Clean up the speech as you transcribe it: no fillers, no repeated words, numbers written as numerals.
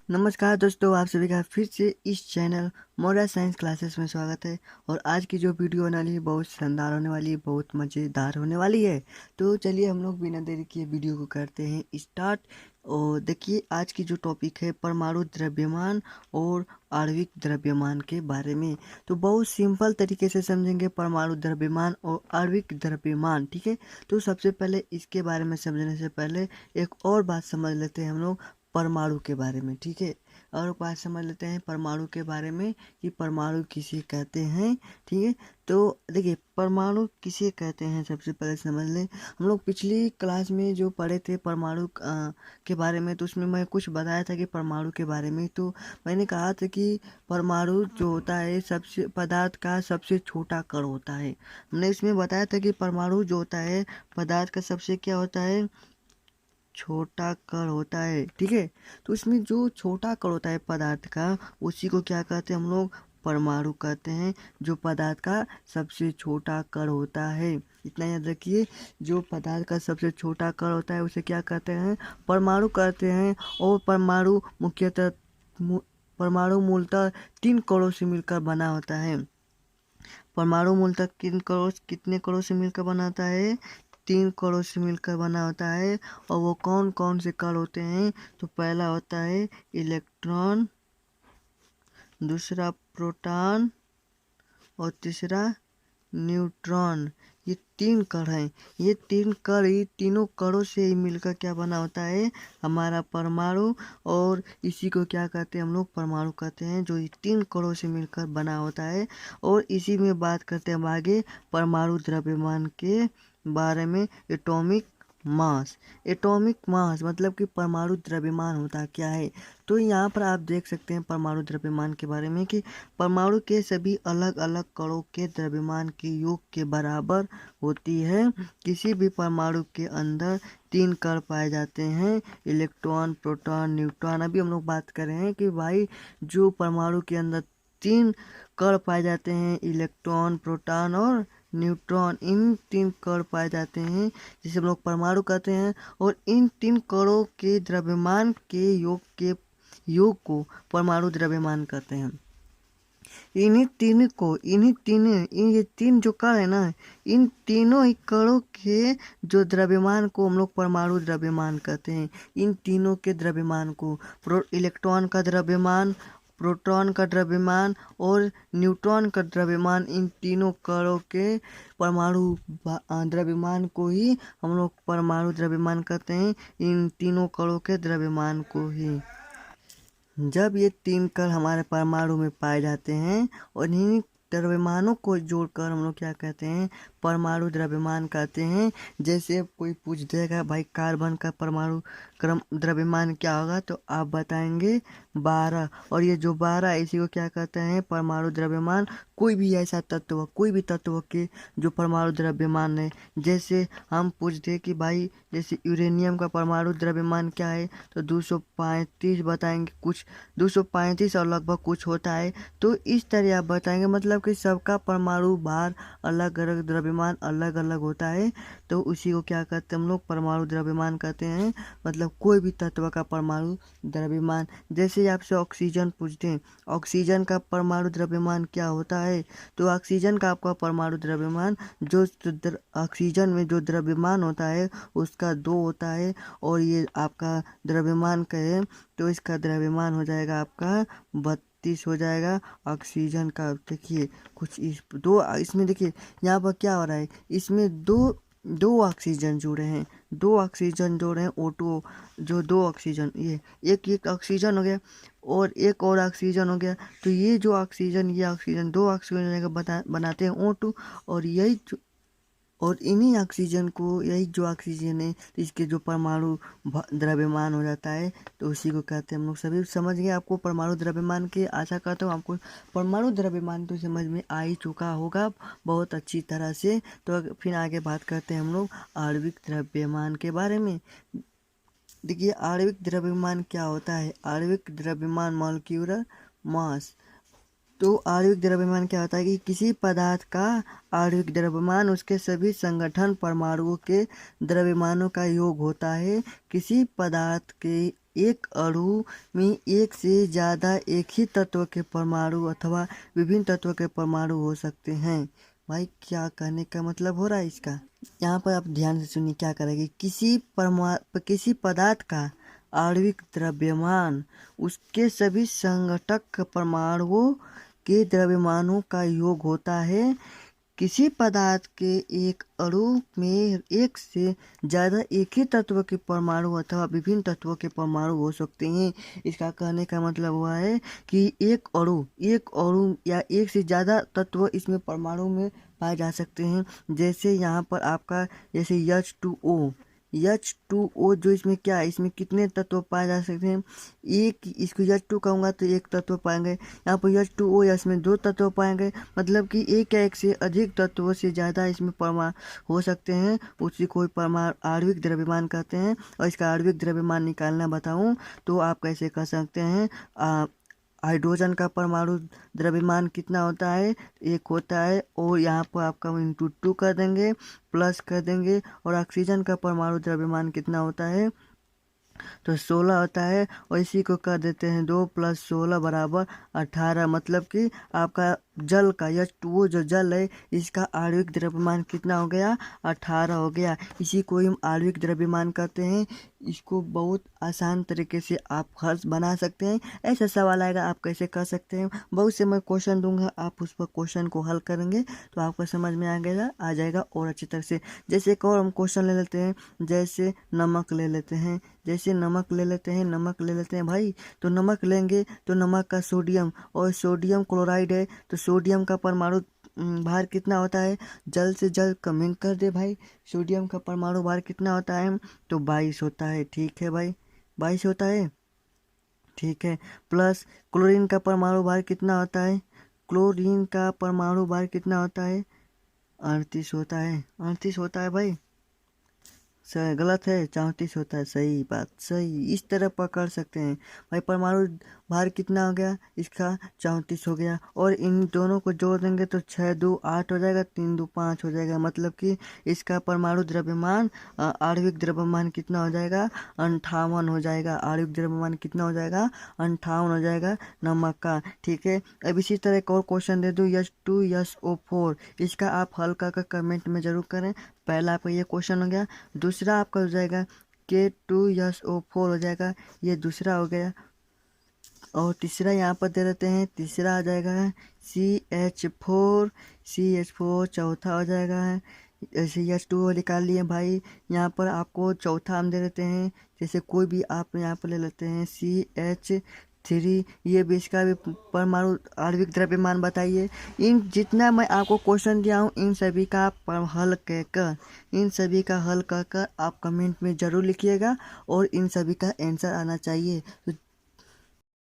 नमस्कार दोस्तों, आप सभी का फिर से इस चैनल मोरा साइंस क्लासेस में स्वागत है। और आज की जो वीडियो होने वाली है बहुत शानदार होने वाली है, बहुत मज़ेदार होने वाली है। तो चलिए हम लोग बिना देरी किए वीडियो को करते हैं स्टार्ट। और देखिए आज की जो टॉपिक है परमाणु द्रव्यमान और आणविक द्रव्यमान के बारे में। तो बहुत सिंपल तरीके से समझेंगे परमाणु द्रव्यमान और आणविक द्रव्यमान, ठीक है। तो सबसे पहले इसके बारे में समझने से पहले एक और बात समझ लेते हैं हम लोग परमाणु के बारे में, ठीक है। और बात समझ लेते हैं परमाणु के बारे में कि परमाणु किसे कहते हैं, ठीक है। तो देखिए परमाणु किसे कहते हैं सबसे पहले समझ लें। हम लोग पिछली क्लास में जो पढ़े थे परमाणु के बारे में, तो उसमें मैं कुछ बताया था कि परमाणु के बारे में। तो मैंने कहा था कि परमाणु जो होता है सबसे पदार्थ का सबसे छोटा कण होता है। हमने इसमें बताया था कि परमाणु जो होता है पदार्थ का सबसे क्या होता है, छोटा कण होता है, ठीक है। तो इसमें जो छोटा कण होता है पदार्थ का, उसी को क्या कहते हैं हम लोग, परमाणु कहते हैं। जो पदार्थ का सबसे छोटा कण होता है, इतना याद रखिए। जो पदार्थ का सबसे छोटा कण होता है उसे क्या कहते हैं, परमाणु कहते हैं। और परमाणु मुख्यतः परमाणु मूलतः 3 कणों से मिलकर बना होता है। परमाणु मूलतः कितने कणों से मिलकर बना होता है, 3 कणों से मिलकर बना होता है। और वो कौन कौन से कण होते हैं, तो पहला होता है इलेक्ट्रॉन, दूसरा प्रोटॉन और तीसरा न्यूट्रॉन। ये 3 कण हैं। ये 3 कण ही तीनों कणों से ही मिलकर क्या बना होता है, हमारा परमाणु। और इसी को क्या कहते हैं हम लोग, परमाणु कहते हैं, जो ये 3 कणों से मिलकर बना होता है। और इसी में बात करते हैं हम आगे परमाणु द्रव्यमान के बारे में। एटॉमिक मास, एटॉमिक मास मतलब कि परमाणु द्रव्यमान होता क्या है। तो यहाँ पर आप देख सकते हैं परमाणु द्रव्यमान के बारे में कि परमाणु के सभी अलग अलग कणों के द्रव्यमान के योग के बराबर होती है। किसी भी परमाणु के अंदर 3 कण पाए जाते हैं, इलेक्ट्रॉन, प्रोटॉन, न्यूट्रॉन। अभी हम लोग बात कर रहे हैं कि भाई जो परमाणु के अंदर 3 कण पाए जाते हैं, इलेक्ट्रॉन, प्रोटॉन और न्यूट्रॉन, इन 3 कण पाए जाते हैं जिसे हम लोग परमाणु कहते हैं। और इन 3 कणों के द्रव्यमान के योग को परमाणु द्रव्यमान कहते हैं। ये 3 जो कण है ना, इन तीनों ही कणों के जो द्रव्यमान को हम लोग परमाणु द्रव्यमान कहते हैं। इन तीनों के द्रव्यमान को, इलेक्ट्रॉन का द्रव्यमान, प्रोटॉन का द्रव्यमान और न्यूट्रॉन का द्रव्यमान, इन तीनों कणों के परमाणु द्रव्यमान को ही हम लोग परमाणु द्रव्यमान कहते हैं। इन तीनों कणों के द्रव्यमान को ही, जब ये 3 कण हमारे परमाणु में पाए जाते हैं और इन्हीं द्रव्यमानों को जोड़कर हम लोग क्या कहते हैं, परमाणु द्रव्यमान कहते हैं। जैसे कोई पूछ देगा भाई कार्बन का परमाणु क्रम द्रव्यमान क्या होगा, तो आप बताएंगे 12। और ये जो 12 इसी को क्या कहते हैं, परमाणु द्रव्यमान। कोई भी ऐसा तत्व, कोई भी तत्व के जो परमाणु द्रव्यमान है, जैसे हम पूछ दे कि भाई जैसे यूरेनियम का परमाणु द्रव्यमान क्या है, तो 235 बताएंगे, कुछ 235 और लगभग कुछ होता है। तो इस तरह आप बताएंगे, मतलब कि सबका परमाणु भार अलग अलग, द्रव्यमान अलग अलग होता है। तो उसी को क्या कहते हैं हम लोग, परमाणु द्रव्यमान कहते हैं। मतलब कोई भी तत्व का परमाणु द्रव्यमान। जैसे आपसे ऑक्सीजन पूछते हैं, ऑक्सीजन का परमाणु द्रव्यमान क्या होता है, तो ऑक्सीजन का आपका परमाणु द्रव्यमान, जो ऑक्सीजन में जो द्रव्यमान होता है उसका 2 होता है। और ये आपका द्रव्यमान कहें तो इसका द्रव्यमान हो जाएगा आपका 32 हो जाएगा ऑक्सीजन का। देखिए कुछ इस दो, इसमें देखिए यहाँ पर क्या हो रहा है, इसमें दो ऑक्सीजन जुड़े हैं, 2 ऑक्सीजन जोड़े हैं O2, जो 2 ऑक्सीजन, ये एक ऑक्सीजन हो गया और एक और ऑक्सीजन हो गया। तो ये जो ऑक्सीजन, ये ऑक्सीजन 2 ऑक्सीजन बनाते हैं O2। और और इन्हीं ऑक्सीजन को, यही जो ऑक्सीजन है इसके जो परमाणु द्रव्यमान हो जाता है, तो उसी को कहते हैं हम लोग। सभी समझ गए आपको परमाणु द्रव्यमान के, आशा करता हूँ आपको परमाणु द्रव्यमान तो समझ में आ ही चुका होगा बहुत अच्छी तरह से। तो फिर आगे बात करते हैं हम लोग आणविक द्रव्यमान के बारे में। देखिए आणविक द्रव्यमान क्या होता है, आणविक द्रव्यमान मॉलिक्यूलर मास। तो आणविक द्रव्यमान क्या होता है कि किसी पदार्थ का आणविक द्रव्यमान उसके सभी संगठन परमाणुओं के द्रव्यमानों का योग होता है। किसी पदार्थ के एक अणु में एक से ज़्यादा एक ही तत्व के परमाणु अथवा विभिन्न तत्व के परमाणु हो सकते हैं। भाई क्या कहने का मतलब हो रहा है इसका, यहाँ पर आप ध्यान से सुनिए क्या करेंगे। किसी पदार्थ का आणविक द्रव्यमान उसके सभी संघटक परमाणुओं के द्रव्यमानों का योग होता है। किसी पदार्थ के एक अणु में एक से ज़्यादा एक ही तत्व के परमाणु अथवा विभिन्न तत्वों के परमाणु हो सकते हैं। इसका कहने का मतलब हुआ है कि एक अणु या एक से ज़्यादा तत्व इसमें परमाणु में पाए जा सकते हैं। जैसे यहाँ पर आपका जैसे H2O जो इसमें क्या है, इसमें कितने तत्व पाए जा सकते हैं, एक, इसको H2 कहूँगा तो एक तत्व पाएंगे। यहाँ पर H2O या इसमें दो तत्व पाएंगे, मतलब कि एक या एक से अधिक तत्वों से ज़्यादा इसमें परमाणु हो सकते हैं। उसी को परमाणु आणविक द्रव्यमान कहते हैं। और इसका आणविक द्रव्यमान निकालना बताऊँ तो आप कैसे कर सकते हैं। हाइड्रोजन का परमाणु द्रव्यमान कितना होता है, एक होता है, और यहाँ पर आपका इंटू 2 कर देंगे, प्लस कर देंगे। और ऑक्सीजन का परमाणु द्रव्यमान कितना होता है, तो 16 होता है, और इसी को कर देते हैं 2 + 16 = 18। मतलब कि आपका जल का H2O जो जल है इसका आणविक द्रव्यमान कितना हो गया, 18 हो गया। इसी को हम आणविक द्रव्यमान कहते हैं। इसको बहुत आसान तरीके से आप हल बना सकते हैं। ऐसा सवाल आएगा आप कैसे कर सकते हैं, बहुत से मैं क्वेश्चन दूंगा, आप उस पर क्वेश्चन को हल करेंगे तो आपको समझ में आ जाएगा और अच्छी तरह से। जैसे एक और हम क्वेश्चन ले लेते हैं, जैसे नमक ले लेते हैं। नमक ले लेते हैं भाई। तो नमक लेंगे तो नमक का सोडियम और सोडियम क्लोराइड है, तो सोडियम का परमाणु भार कितना होता है, जल्द से जल्द कमेंट कर दे भाई। सोडियम का परमाणु भार कितना होता है, तो 22 होता है। ठीक है भाई, 22 होता है, ठीक है। प्लस क्लोरीन का परमाणु भार कितना होता है, क्लोरीन का परमाणु भार कितना होता है, 38 होता है। 38 होता है भाई, सही गलत है, 34 होता है। सही बात, सही। इस तरह पकड़ सकते हैं भाई। परमाणु भार कितना हो गया, इसका 34 हो गया, और इन दोनों को जोड़ देंगे तो 6 × 2 = 8 हो जाएगा, 3 × 2 = 5 हो जाएगा। मतलब कि इसका परमाणु द्रव्यमान आणविक द्रव्यमान कितना हो जाएगा, 58 हो जाएगा। आणविक द्रव्यमान कितना हो जाएगा, 58 हो जाएगा नमक का। ठीक है, अब इसी तरह एक और क्वेश्चन दे दूँ, H2SO4। इसका आप हल कर कमेंट में जरूर करें। पहला आपका ये क्वेश्चन हो गया। दूसरा आपका हो जाएगा K2SO4 हो जाएगा, ये दूसरा हो गया। और तीसरा यहाँ पर दे देते हैं, तीसरा आ जाएगा CH4 चौथा हो जाएगा। ऐसे H2O निकाल लिए भाई। यहाँ पर आपको चौथा हम दे देते हैं, जैसे कोई भी आप यहाँ पर ले लेते हैं CH3। ये भी इसका भी परमाणु आणविक द्रव्यमान बताइए। इन जितना मैं आपको क्वेश्चन दिया हूँ इन सभी का हल कर आप कमेंट में ज़रूर लिखिएगा, और इन सभी का आंसर आना चाहिए। तो